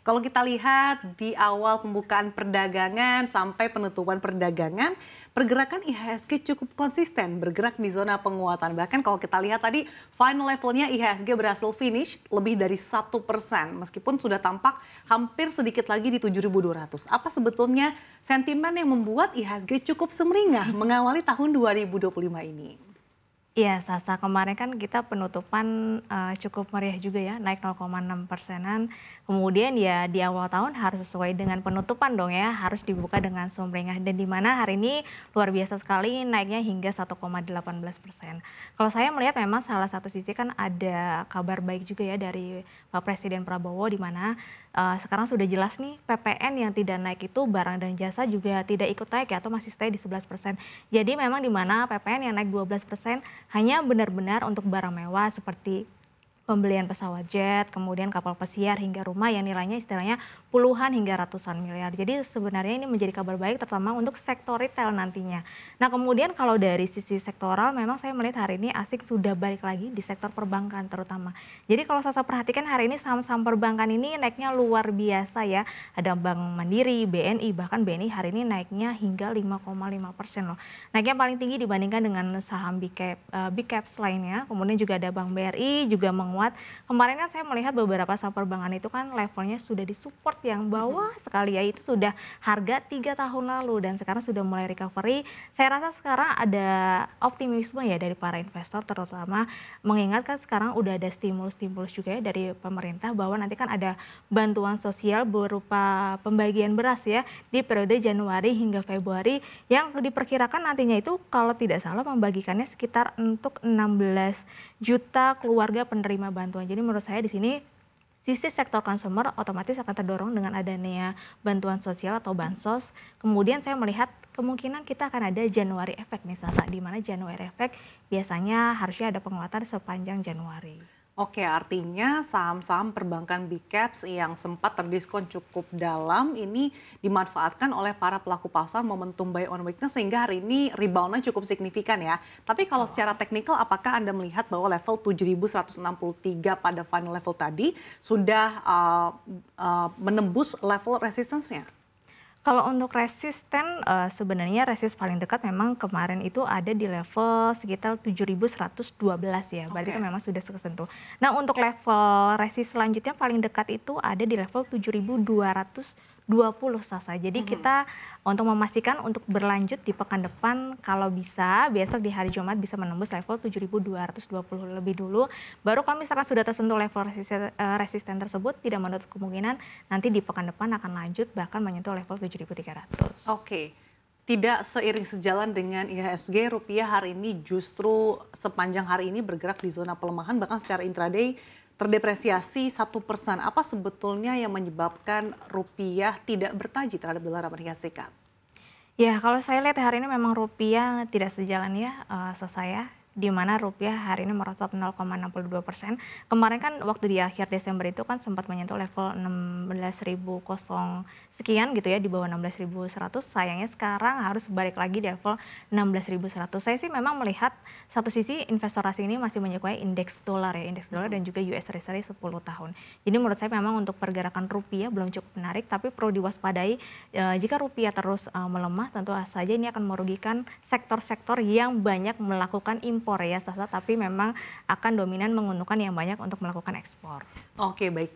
Kalau kita lihat di awal pembukaan perdagangan sampai penutupan perdagangan, pergerakan IHSG cukup konsisten bergerak di zona penguatan. Bahkan kalau kita lihat tadi final levelnya IHSG berhasil finish lebih dari 1%, meskipun sudah tampak hampir sedikit lagi di 7.200. Apa sebetulnya sentimen yang membuat IHSG cukup semeringah mengawali tahun 2025 ini? Iya, Sasa, kemarin kan kita penutupan cukup meriah juga ya, naik 0,6%-an. Kemudian ya di awal tahun harus sesuai dengan penutupan dong ya, harus dibuka dengan sumringah. Dan di mana hari ini luar biasa sekali naiknya hingga 1,18%. Kalau saya melihat memang salah satu sisi kan ada kabar baik juga ya dari Pak Presiden Prabowo, di mana sekarang sudah jelas nih PPN yang tidak naik itu barang dan jasa juga tidak ikut naik ya, atau masih stay di 11%. Jadi memang di mana PPN yang naik 12% hanya benar-benar untuk barang mewah seperti pembelian pesawat jet, kemudian kapal pesiar hingga rumah yang nilainya istilahnya puluhan hingga ratusan miliar. Jadi sebenarnya ini menjadi kabar baik terutama untuk sektor retail nantinya. Nah kemudian kalau dari sisi sektoral memang saya melihat hari ini asik sudah balik lagi di sektor perbankan terutama. Jadi kalau saya perhatikan hari ini saham-saham perbankan ini naiknya luar biasa ya. Ada Bank Mandiri, BNI, bahkan BNI hari ini naiknya hingga 5,5% loh. Naiknya paling tinggi dibandingkan dengan saham big caps lainnya. Kemudian juga ada Bank BRI juga menguat. Kemarin kan saya melihat beberapa saham perbankan itu kan levelnya sudah disupport yang bawah sekali ya, itu sudah harga 3 tahun lalu dan sekarang sudah mulai recovery. Saya rasa sekarang ada optimisme ya dari para investor, terutama mengingat kan sekarang udah ada stimulus-stimulus juga ya dari pemerintah bahwa nanti kan ada bantuan sosial berupa pembagian beras ya di periode Januari hingga Februari yang diperkirakan nantinya itu kalau tidak salah membagikannya sekitar untuk 16 juta keluarga penerima bantuan. Jadi menurut saya di sini sisi sektor consumer otomatis akan terdorong dengan adanya bantuan sosial atau bansos. Kemudian saya melihat kemungkinan kita akan ada Januari effect nih Sasa, di mana Januari effect biasanya harusnya ada penguatan sepanjang Januari. Oke, artinya saham-saham perbankan big caps yang sempat terdiskon cukup dalam ini dimanfaatkan oleh para pelaku pasar momentum buy on weakness sehingga hari ini reboundnya cukup signifikan ya. Tapi kalau secara teknikal apakah Anda melihat bahwa level 7.163 pada final level tadi sudah menembus level resistance-nya? Kalau untuk resisten, sebenarnya resist paling dekat memang kemarin itu ada di level sekitar 7.112 ya, berarti Oke. kan memang sudah kesentuh. Nah untuk level resist selanjutnya paling dekat itu ada di level 7.220 Sasa. Jadi kita untuk memastikan untuk berlanjut di pekan depan kalau bisa besok di hari Jumat bisa menembus level 7.220 lebih dulu. Baru kalau misalkan sudah tersentuh level resisten tersebut tidak menutup kemungkinan nanti di pekan depan akan lanjut bahkan menyentuh level 7.300. Oke. Tidak seiring sejalan dengan IHSG, rupiah hari ini justru sepanjang hari ini bergerak di zona pelemahan, bahkan secara intraday terdepresiasi 1%. Apa sebetulnya yang menyebabkan rupiah tidak bertaji terhadap dolar Amerika Serikat? Ya, kalau saya lihat hari ini memang rupiah tidak sejalan ya, saya, di mana rupiah hari ini merosot 0,62%. Kemarin kan waktu di akhir Desember itu kan sempat menyentuh level 16.000 sekian gitu ya, di bawah 16.100. Sayangnya sekarang harus balik lagi di level 16.100. Saya sih memang melihat satu sisi investor asing ini masih menyukai indeks dolar ya, indeks dolar dan juga US Treasury 10 tahun. Jadi menurut saya memang untuk pergerakan rupiah belum cukup menarik, tapi perlu diwaspadai jika rupiah terus melemah tentu saja ini akan merugikan sektor-sektor yang banyak melakukan impor ya Sasa, tapi memang akan dominan menguntungkan yang banyak untuk melakukan ekspor. Oke, baik.